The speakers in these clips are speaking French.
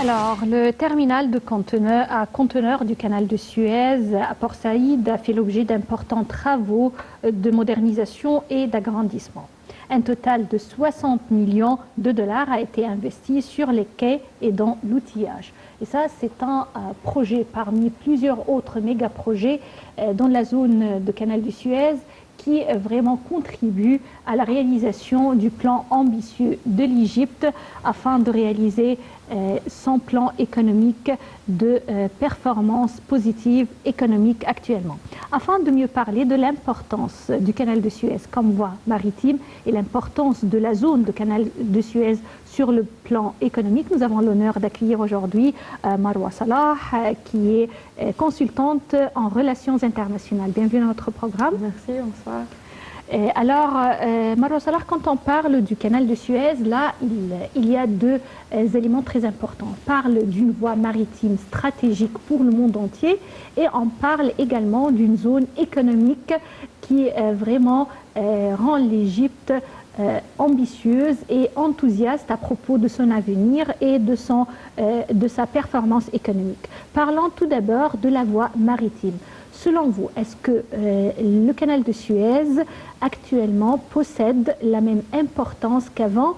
Alors, le terminal de conteneurs du canal de Suez à Port Saïd a fait l'objet d'importants travaux de modernisation et d'agrandissement. Un total de 60 millions de dollars a été investi sur les quais et dans l'outillage. Et ça, c'est un projet parmi plusieurs autres méga-projets dans la zone de canal du Suez qui vraiment contribue à la réalisation du plan ambitieux de l'Égypte afin de réaliser son plan économique de performance positive économique actuellement. Afin de mieux parler de l'importance du canal de Suez comme voie maritime et l'importance de la zone de canal de Suez sur le plan économique, nous avons l'honneur d'accueillir aujourd'hui Marwa Salah, qui est consultante en relations internationales. Bienvenue dans notre programme. Merci, bonsoir. Alors, Marwa Salah, quand on parle du canal de Suez, là, il y a deux éléments très importants. On parle d'une voie maritime stratégique pour le monde entier et on parle également d'une zone économique qui vraiment rend l'Égypte ambitieuse et enthousiaste à propos de son avenir et de sa performance économique. Parlons tout d'abord de la voie maritime. Selon vous, est-ce que le canal de Suez actuellement possède la même importance qu'avant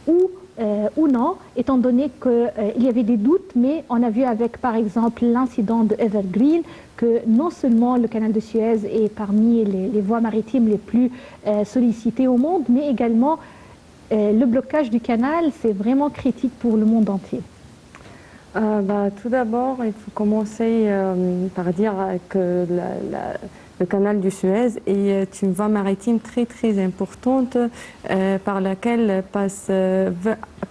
ou non, étant donné qu'il y avait des doutes, mais on a vu avec par exemple l'incident de Evergreen que non seulement le canal de Suez est parmi les voies maritimes les plus sollicitées au monde, mais également le blocage du canal, c'est vraiment critique pour le monde entier. Tout d'abord, il faut commencer par dire que le canal du Suez est une voie maritime très très importante par laquelle passe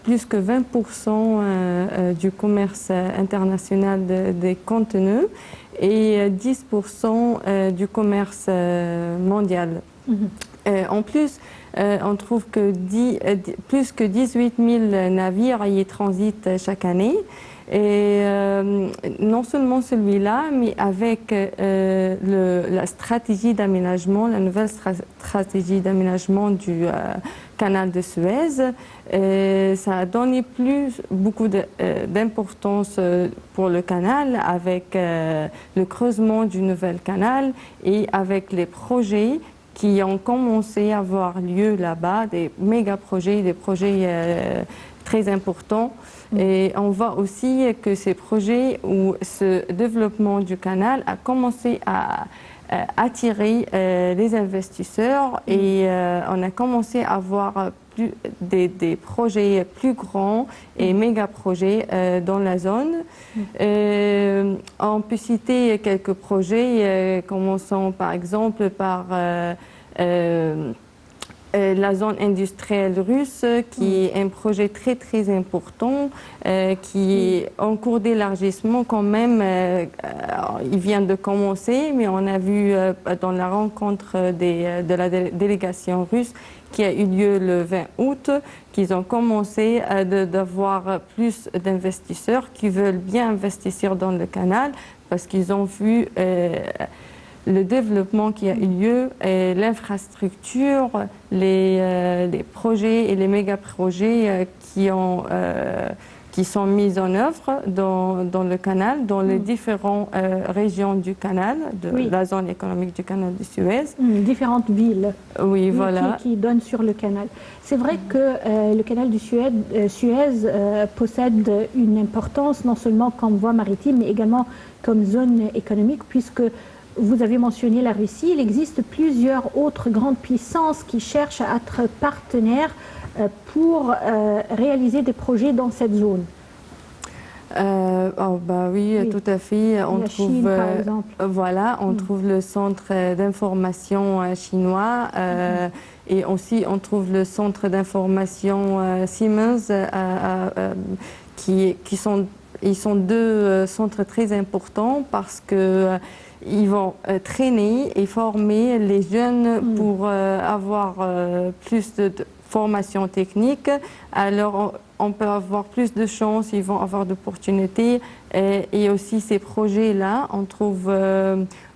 plus que 20% du commerce international des conteneurs et 10% du commerce mondial. En plus, on trouve que plus que 18 000 navires y transitent chaque année. Et non seulement celui-là, mais avec la stratégie d'aménagement, la nouvelle stratégie d'aménagement du canal de Suez, ça a donné beaucoup d'importance pour le canal avec le creusement du nouvel canal et avec les projets qui ont commencé à avoir lieu là-bas, des méga-projets, des projets très importants. Et on voit aussi que ces projets ou ce développement du canal a commencé à attirer les investisseurs et on a commencé à avoir des projets plus grands et méga projets dans la zone. On peut citer quelques projets, commençons par exemple par la zone industrielle russe, qui est un projet très très important, qui est en cours d'élargissement quand même. Il vient de commencer, mais on a vu dans la rencontre de la délégation russe qui a eu lieu le 20 août, qu'ils ont commencé d'avoir plus d'investisseurs qui veulent bien investir dans le canal parce qu'ils ont vu le développement qui a eu lieu, l'infrastructure, les projets et les méga-projets qui sont mis en œuvre dans le canal, dans les différentes régions du canal, de la zone économique du canal de Suez. Différentes villes voilà. qui donnent sur le canal. C'est vrai que le canal du Suez possède une importance non seulement comme voie maritime, mais également comme zone économique, puisque vous avez mentionné la Russie, il existe plusieurs autres grandes puissances qui cherchent à être partenaires pour réaliser des projets dans cette zone. Oui, tout à fait. On la trouve, Chine, par exemple. Voilà, on trouve le centre d'information chinois et aussi on trouve le centre d'information Siemens ils sont deux centres très importants parce que ils vont traîner et former les jeunes pour avoir plus de formation technique. Alors, on peut avoir plus de chances, ils vont avoir d'opportunités. Et aussi ces projets-là, on trouve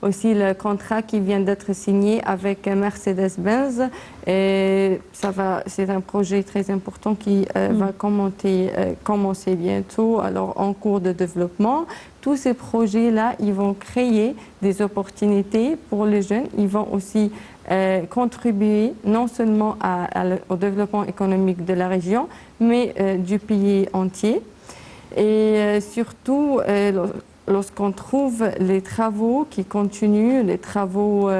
aussi le contrat qui vient d'être signé avec Mercedes-Benz. Et c'est un projet très important qui va commencer bientôt, alors en cours de développement. Tous ces projets-là, ils vont créer des opportunités pour les jeunes. Ils vont aussi contribuer non seulement au développement économique de la région, mais du pays entier. Et surtout, lorsqu'on trouve les travaux qui continuent, les travaux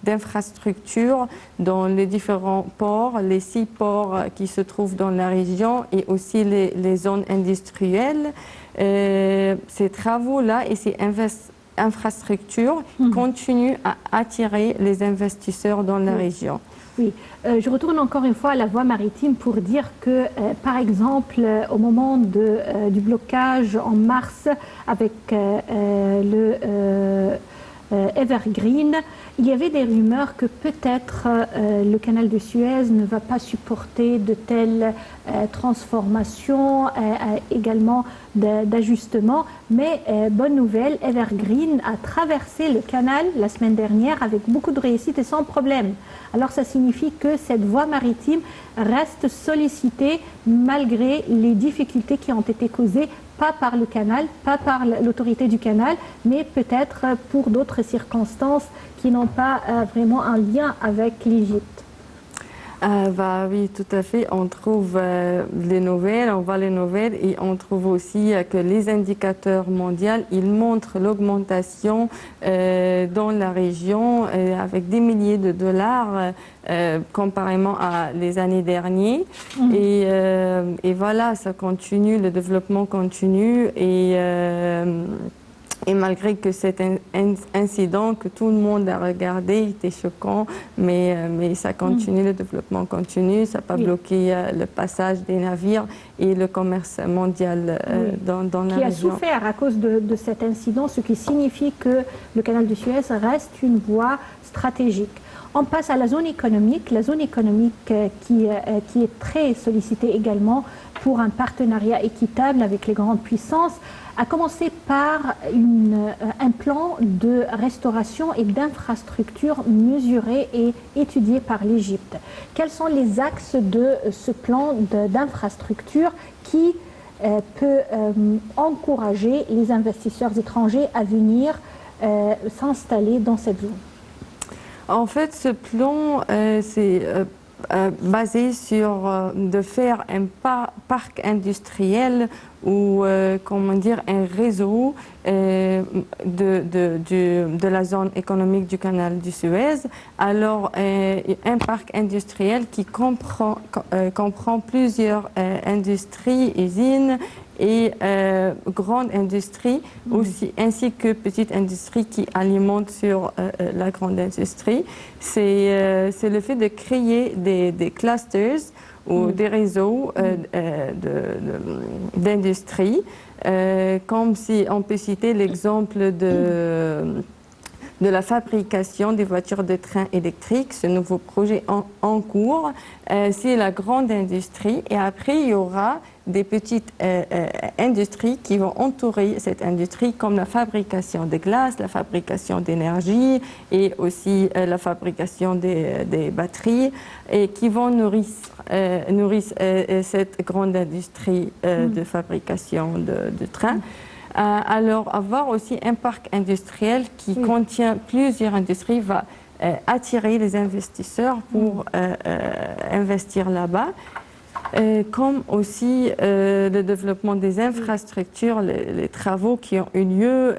d'infrastructure dans les différents ports, les 6 ports qui se trouvent dans la région et aussi les zones industrielles, ces travaux-là et ces infrastructures continuent à attirer les investisseurs dans la région. Oui, je retourne encore une fois à la voie maritime pour dire que, par exemple, au moment du blocage en mars avec Evergreen, il y avait des rumeurs que peut-être le canal de Suez ne va pas supporter de telles transformations, également d'ajustements. Mais bonne nouvelle, Evergreen a traversé le canal la semaine dernière avec beaucoup de réussite et sans problème. Alors ça signifie que cette voie maritime reste sollicitée malgré les difficultés qui ont été causées pas par le canal, pas par l'autorité du canal, mais peut-être pour d'autres circonstances qui n'ont pas vraiment un lien avec l'Égypte. Oui, tout à fait. On trouve les nouvelles, on voit les nouvelles et on trouve aussi que les indicateurs mondiaux, ils montrent l'augmentation dans la région avec des milliers de dollars comparément à les années dernières. Et voilà, ça continue, le développement continue et malgré que cet incident que tout le monde a regardé était choquant, mais ça continue, le développement continue, ça n'a pas bloqué le passage des navires et le commerce mondial dans la région. Qui a souffert à cause de cet incident, ce qui signifie que le canal de Suez reste une voie stratégique. On passe à la zone économique qui est très sollicitée également pour un partenariat équitable avec les grandes puissances, à commencer par un plan de restauration et d'infrastructure mesuré et étudié par l'Égypte. Quels sont les axes de ce plan d'infrastructure qui peut encourager les investisseurs étrangers à venir s'installer dans cette zone? En fait, ce plan, c'est basé sur de faire un parc industriel ou comment dire un réseau de la zone économique du canal du Suez. Alors un parc industriel qui comprend plusieurs industries, usines et grandes industries aussi, ainsi que petites industries qui alimentent sur la grande industrie. C'est le fait de créer des clusters ou des réseaux d'industrie, comme si on peut citer l'exemple de la fabrication des voitures de train électriques, ce nouveau projet en cours. C'est la grande industrie et après il y aura des petites industries qui vont entourer cette industrie, comme la fabrication de glace, la fabrication d'énergie et aussi la fabrication des batteries, et qui vont nourrir cette grande industrie de fabrication de trains. Alors, avoir aussi un parc industriel qui contient plusieurs industries va attirer les investisseurs pour investir là-bas. Comme aussi le développement des infrastructures, les travaux qui ont eu lieu,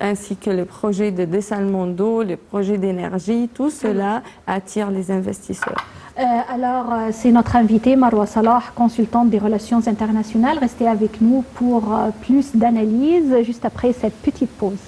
ainsi que les projets de dessalement d'eau, les projets d'énergie, tout cela attire les investisseurs. Alors, c'est notre invitée Marwa Salah, consultante des relations internationales. Restez avec nous pour plus d'analyse juste après cette petite pause.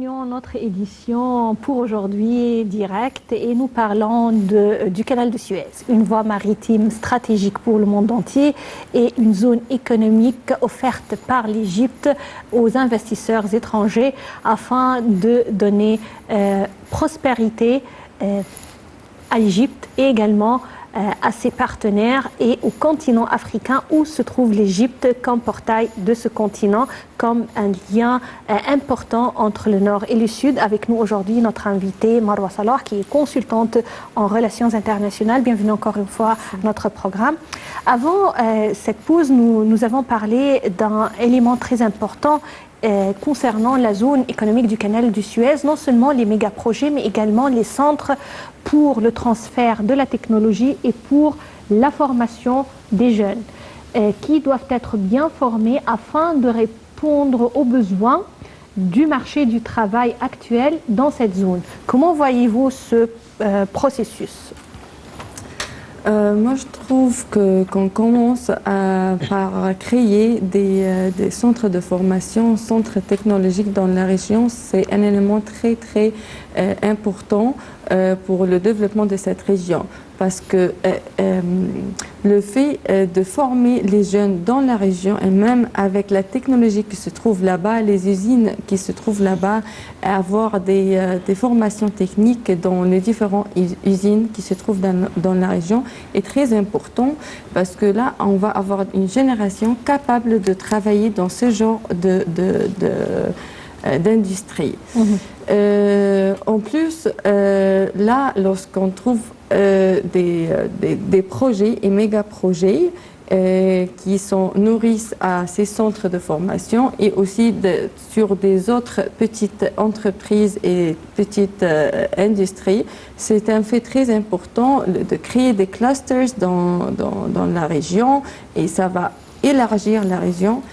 continuons notre édition pour aujourd'hui direct et nous parlons du canal de Suez, une voie maritime stratégique pour le monde entier et une zone économique offerte par l'Égypte aux investisseurs étrangers afin de donner prospérité à l'Égypte et également à ses partenaires et au continent africain où se trouve l'Égypte comme portail de ce continent, comme un lien important entre le Nord et le Sud. Avec nous aujourd'hui notre invitée Marwa Salah qui est consultante en relations internationales. Bienvenue encore une fois à notre programme. Avant cette pause, nous avons parlé d'un élément très important concernant la zone économique du canal du Suez, non seulement les méga-projets, mais également les centres pour le transfert de la technologie et pour la formation des jeunes qui doivent être bien formés afin de répondre aux besoins du marché du travail actuel dans cette zone. Comment voyez-vous ce processus ? Moi, je trouve qu'on commence par créer des centres de formation, centres technologiques dans la région. C'est un élément très, très important pour le développement de cette région. Parce que le fait de former les jeunes dans la région et même avec la technologie qui se trouve là-bas, les usines qui se trouvent là-bas, avoir des formations techniques dans les différentes usines qui se trouvent dans la région est très important parce que là, on va avoir une génération capable de travailler dans ce genre d'industrie. En plus, là, lorsqu'on trouve des projets et méga-projets qui nourrissent à ces centres de formation et aussi sur des autres petites entreprises et petites industries, c'est un fait très important de créer des clusters dans la région et ça va élargir la région,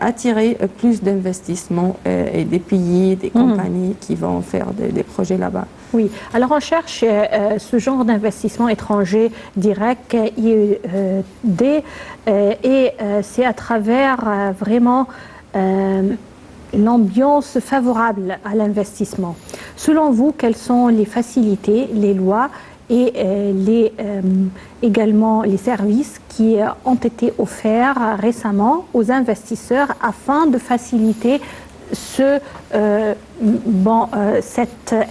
attirer plus d'investissements et des pays, des compagnies qui vont faire des projets là-bas. Oui, alors on cherche ce genre d'investissement étranger direct, IED, et c'est à travers vraiment l'ambiance favorable à l'investissement. Selon vous, quelles sont les facilités, les lois et également les services qui ont été offerts récemment aux investisseurs afin de faciliter cette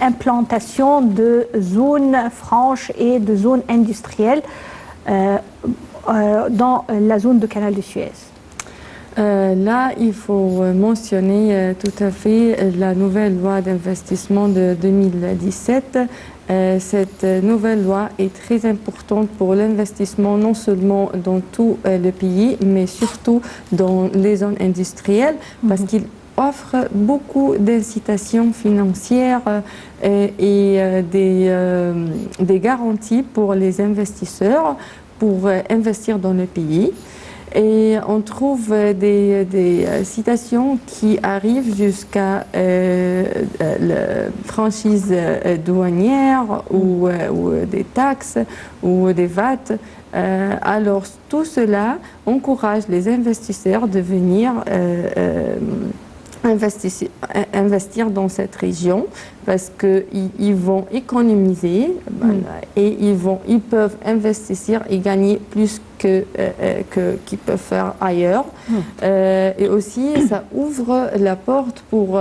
implantation de zones franches et de zones industrielles dans la zone de canal de Suez? Là, il faut mentionner tout à fait la nouvelle loi d'investissement de 2017. Cette nouvelle loi est très importante pour l'investissement, non seulement dans tout le pays, mais surtout dans les zones industrielles, parce qu'il offre beaucoup d'incitations financières et des garanties pour les investisseurs pour investir dans le pays. Et on trouve des citations qui arrivent jusqu'à la franchise douanière ou des taxes ou des VAT. Alors tout cela encourage les investisseurs de venir investir dans cette région parce qu'ils vont économiser et ils peuvent investir et gagner plus qu'ils peuvent faire ailleurs. Et aussi, ça ouvre la porte pour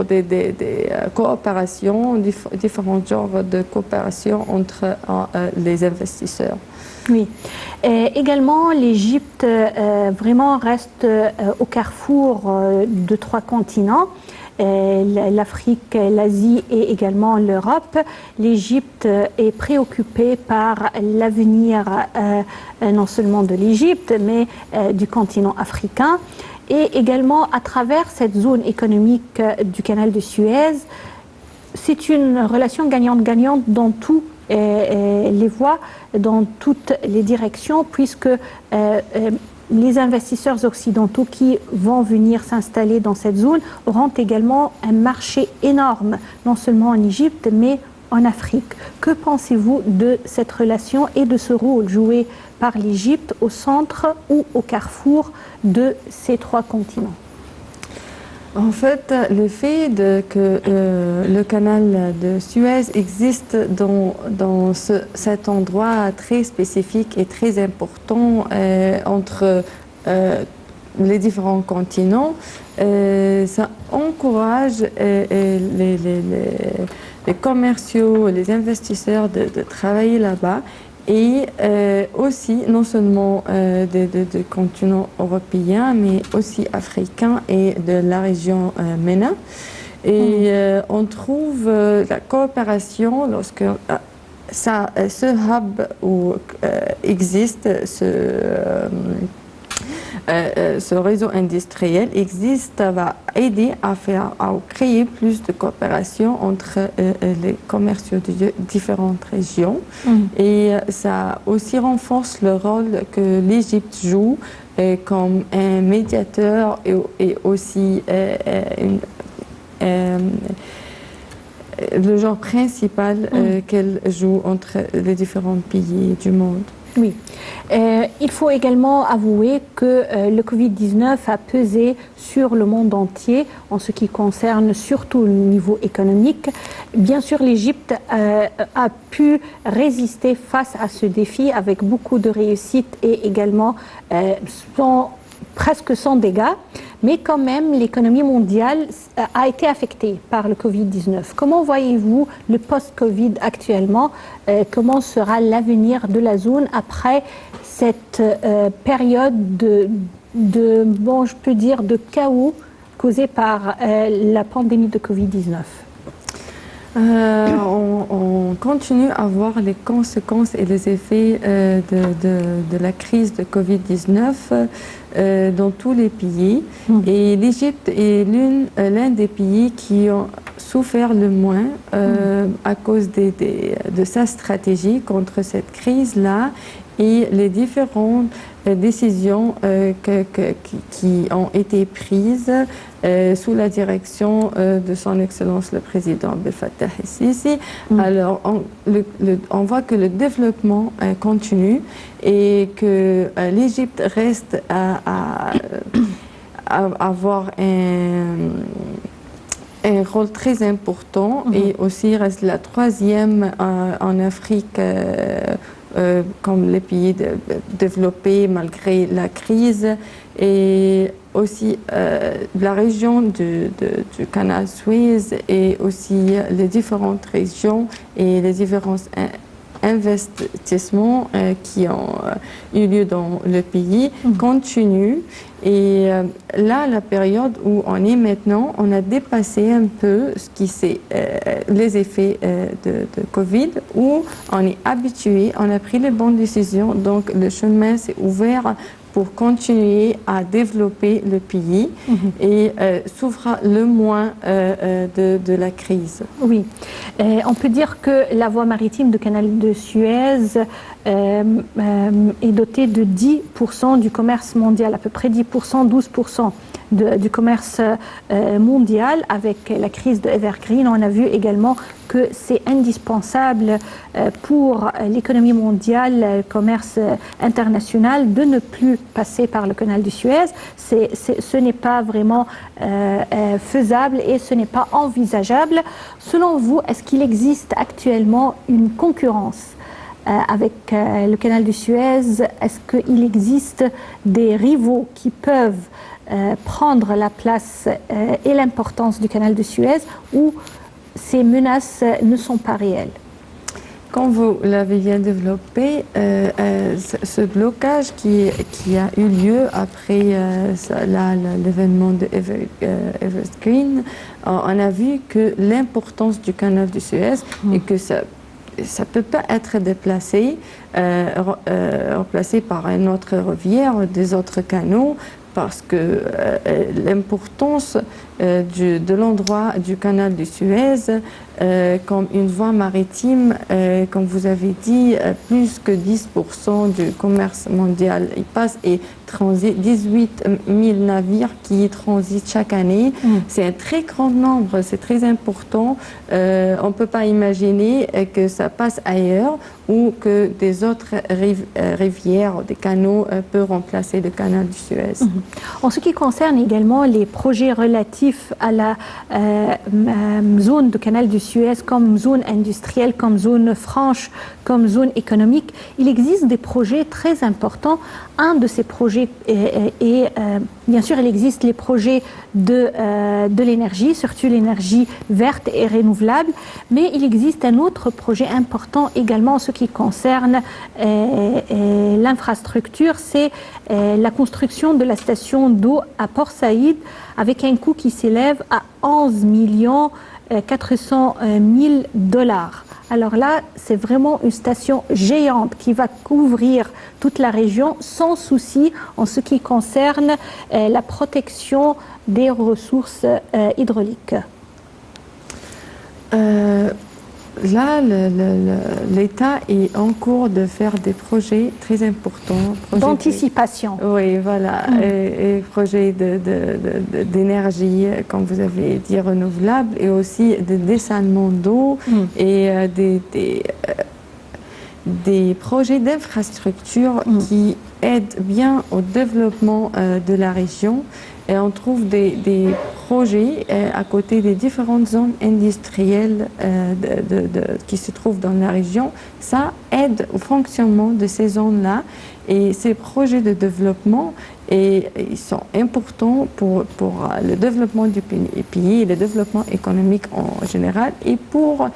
des coopérations, différents genres de coopération entre les investisseurs. Oui. Également, l'Égypte vraiment reste au carrefour de 3 continents, l'Afrique, l'Asie et également l'Europe. L'Égypte est préoccupée par l'avenir non seulement de l'Égypte, mais du continent africain. Et également, à travers cette zone économique du canal de Suez, c'est une relation gagnante-gagnante dans tout les voies dans toutes les directions puisque les investisseurs occidentaux qui vont venir s'installer dans cette zone auront également un marché énorme, non seulement en Égypte mais en Afrique. Que pensez-vous de cette relation et de ce rôle joué par l'Égypte au centre ou au carrefour de ces 3 continents ? En fait, le fait que le canal de Suez existe dans cet endroit très spécifique et très important entre les différents continents, ça encourage les commerciaux, les investisseurs de travailler là-bas. Et aussi, non seulement du continent européen, mais aussi africain et de la région MENA. Et on trouve la coopération lorsque ce hub où existe ce réseau industriel existe, va aider à créer plus de coopération entre les commerciaux de différentes régions. Et ça aussi renforce le rôle que l'Égypte joue comme un médiateur et aussi le genre principal qu'elle joue entre les différents pays du monde. Oui. Il faut également avouer que le Covid-19 a pesé sur le monde entier en ce qui concerne surtout le niveau économique. Bien sûr, l'Égypte a pu résister face à ce défi avec beaucoup de réussite et également presque sans dégâts, mais quand même l'économie mondiale a été affectée par le Covid-19. Comment voyez-vous le post-Covid actuellement? Comment sera l'avenir de la zone après cette période bon, je peux dire, de chaos causé par la pandémie de Covid-19? On continue à voir les conséquences et les effets de la crise de Covid-19 dans tous les pays. Et l'Égypte est l'un des pays qui ont souffert le moins à cause de sa stratégie contre cette crise-là et les différentes décisions qui ont été prises sous la direction de son Excellence le Président Abdel Fattah el-Sisi. Alors, on voit que le développement continue et que l'Égypte reste à avoir un rôle très important et aussi reste la troisième en Afrique comme les pays développés malgré la crise, et aussi la région du canal Suez et aussi les différentes régions et les différents investissements qui ont eu lieu dans le pays continuent. Et là, la période où on est maintenant, on a dépassé un peu ce qui c'est les effets de Covid, où on est habitué, on a pris les bonnes décisions, donc le chemin s'est ouvert pour continuer à développer le pays et souffre le moins de la crise. Oui, on peut dire que la voie maritime du canal de Suez est dotée de 10% du commerce mondial, à peu près 10%, 12% du commerce mondial. Avec la crise de Evergreen, on a vu également que c'est indispensable pour l'économie mondiale, le commerce international, de ne plus passer par le canal de Suez. Ce n'est pas vraiment faisable et ce n'est pas envisageable. Selon vous, est-ce qu'il existe actuellement une concurrence avec le canal de Suez? Est-ce qu'il existe des rivaux qui peuvent prendre la place et l'importance du canal de Suez, ou ces menaces ne sont pas réelles? Quand vous l'avez bien développé, ce blocage qui a eu lieu après l'événement de Evergreen, on a vu que l'importance du canal de Suez et que ça ne peut pas être déplacé, remplacé par une autre rivière, des autres canaux, parce que l'importance de l'endroit du canal de Suez comme une voie maritime, comme vous avez dit, plus que 10% du commerce mondial il passe et transite 18 000 navires qui transitent chaque année. C'est un très grand nombre, c'est très important. On ne peut pas imaginer que ça passe ailleurs ou que des autres rivières, des canaux peuvent remplacer le canal de Suez. En ce qui concerne également les projets relatifs attentifs à la zone du canal du Suez comme zone industrielle, comme zone franche, comme zone économique. Il existe des projets très importants. Un de ces projets est bien sûr, il existe les projets de l'énergie, surtout l'énergie verte et renouvelable, mais il existe un autre projet important également en ce qui concerne l'infrastructure, c'est la construction de la station d'eau à Port Saïd avec un coût qui s'élève à 11 400 000 $. Alors là, c'est vraiment une station géante qui va couvrir toute la région sans souci en ce qui concerne la protection des ressources hydrauliques. Là, l'État est en cours de faire des projets très importants. D'anticipation. Oui, voilà. Et projets d'énergie, comme vous avez dit, renouvelable, et aussi de dessalement d'eau et des projets d'infrastructure qui aident bien au développement de la région. Et on trouve des projets à côté des différentes zones industrielles qui se trouvent dans la région. Ça aide au fonctionnement de ces zones-là. Et ces projets de développement, ils sont importants pour le développement du pays, le développement économique en général, et pour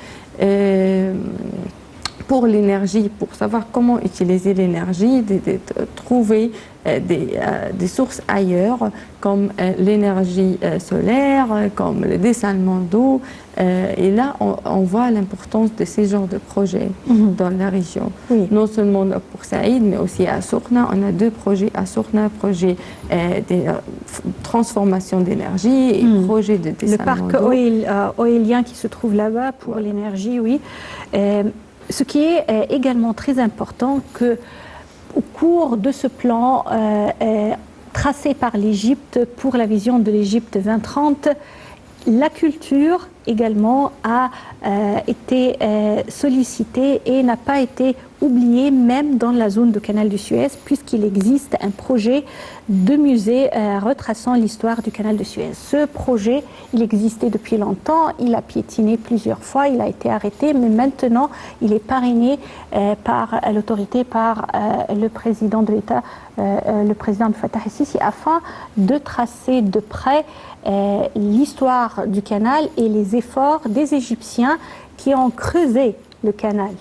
l'énergie, pour savoir comment utiliser l'énergie, de trouver des sources ailleurs, comme l'énergie solaire, comme le dessalement d'eau. Et là, on voit l'importance de ces genres de projets dans la région. Oui. Non seulement pour Saïd, mais aussi à Sourna. On a 2 projets à Sourna, projet de transformation d'énergie et projet de dessalement d'eau. Le parc éolien qui se trouve là-bas pour l'énergie, oui. Ce qui est également très important, que au cours de ce plan tracé par l'Égypte pour la vision de l'Égypte 2030, la culture également a été sollicitée et n'a pas été oubliée, même dans la zone du canal du Suez, puisqu'il existe un projet de musée retraçant l'histoire du canal de Suez. Ce projet, il existait depuis longtemps, il a piétiné plusieurs fois, il a été arrêté, mais maintenant il est parrainé par l'autorité, par le président de l'État, le président Fattah el-Sisi, afin de tracer de près l'histoire du canal et les efforts des Égyptiens qui ont creusé le canal.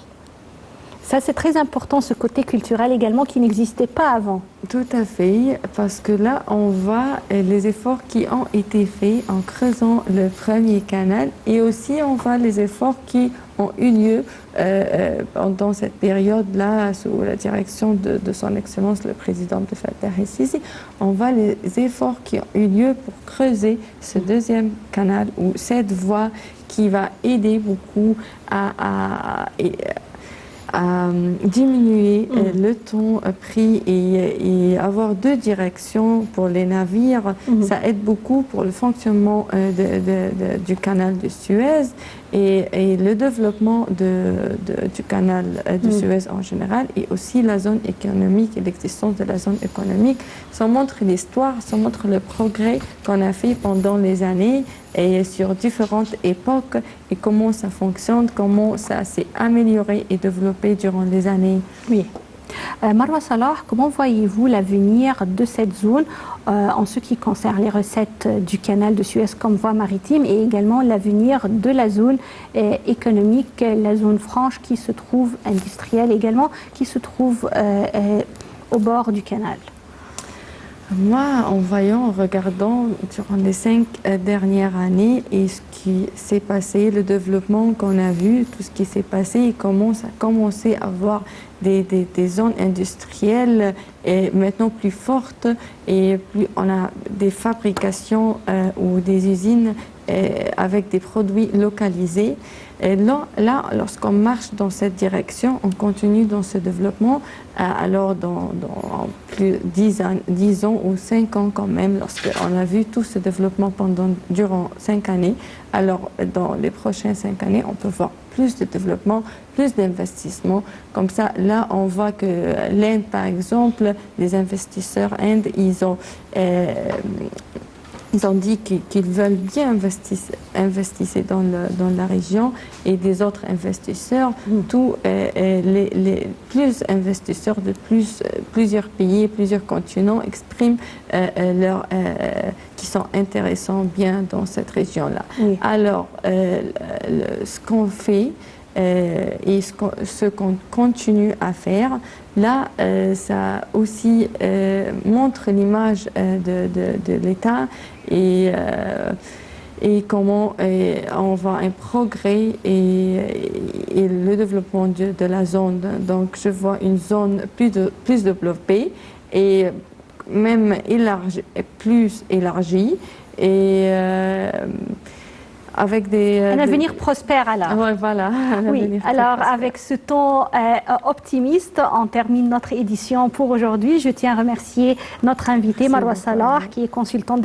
Ça, c'est très important, ce côté culturel également qui n'existait pas avant. Tout à fait, parce que là, on voit les efforts qui ont été faits en creusant le premier canal, et aussi on voit les efforts qui ont eu lieu pendant cette période-là, sous la direction de son Excellence le Président de Fattah el-Sisi. On voit les efforts qui ont eu lieu pour creuser ce deuxième canal, ou cette voie qui va aider beaucoup à diminuer le temps pris et avoir 2 directions pour les navires. Ça aide beaucoup pour le fonctionnement du canal de Suez et le développement du canal de Suez en général, et aussi la zone économique et l'existence de la zone économique. Ça montre l'histoire, ça montre le progrès qu'on a fait pendant les années et sur différentes époques, et comment ça fonctionne, comment ça s'est amélioré et développé durant les années. Oui. Marwa Salah, comment voyez-vous l'avenir de cette zone en ce qui concerne les recettes du canal de Suez comme voie maritime, et également l'avenir de la zone économique, la zone franche qui se trouve, industrielle également, qui se trouve au bord du canal? Moi, en regardant durant les 5 dernières années et ce qui s'est passé, le développement qu'on a vu, tout ce qui s'est passé, et comment ça a commencé à avoir des zones industrielles et maintenant plus fortes, et plus on a des fabrications ou des usines avec des produits localisés. Et là, lorsqu'on marche dans cette direction, on continue dans ce développement, alors dans plus 10 ans ou 5 ans quand même, lorsqu'on a vu tout ce développement durant 5 années, alors dans les prochaines 5 années, on peut voir plus de développement, plus d'investissement. Comme ça, là, on voit que l'Inde, par exemple, les investisseurs Inde, ils ont ils ont dit qu'ils veulent bien investir dans la région et des autres investisseurs, tous les plus investisseurs de plusieurs pays, plusieurs continents expriment qui sont intéressants bien dans cette région-là. Oui. Alors, ce qu'on fait et ce qu'on continue à faire, là, ça aussi montre l'image de l'État et comment on voit un progrès et le développement de la zone. Donc, je vois une zone plus développée et même plus élargie et avec un avenir prospère alors. Ouais, voilà. Oui, alors avec ce ton optimiste, on termine notre édition pour aujourd'hui. Je tiens à remercier notre invitée Marwa Salah, qui est consultante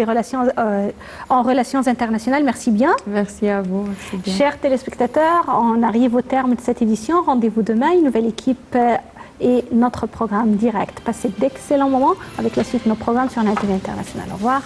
en relations internationales. Merci bien. Merci à vous. Merci bien. Chers téléspectateurs, on arrive au terme de cette édition. Rendez-vous demain, une nouvelle équipe et notre programme direct. Passez d'excellents moments avec la suite de nos programmes sur l'Internet international. Au revoir.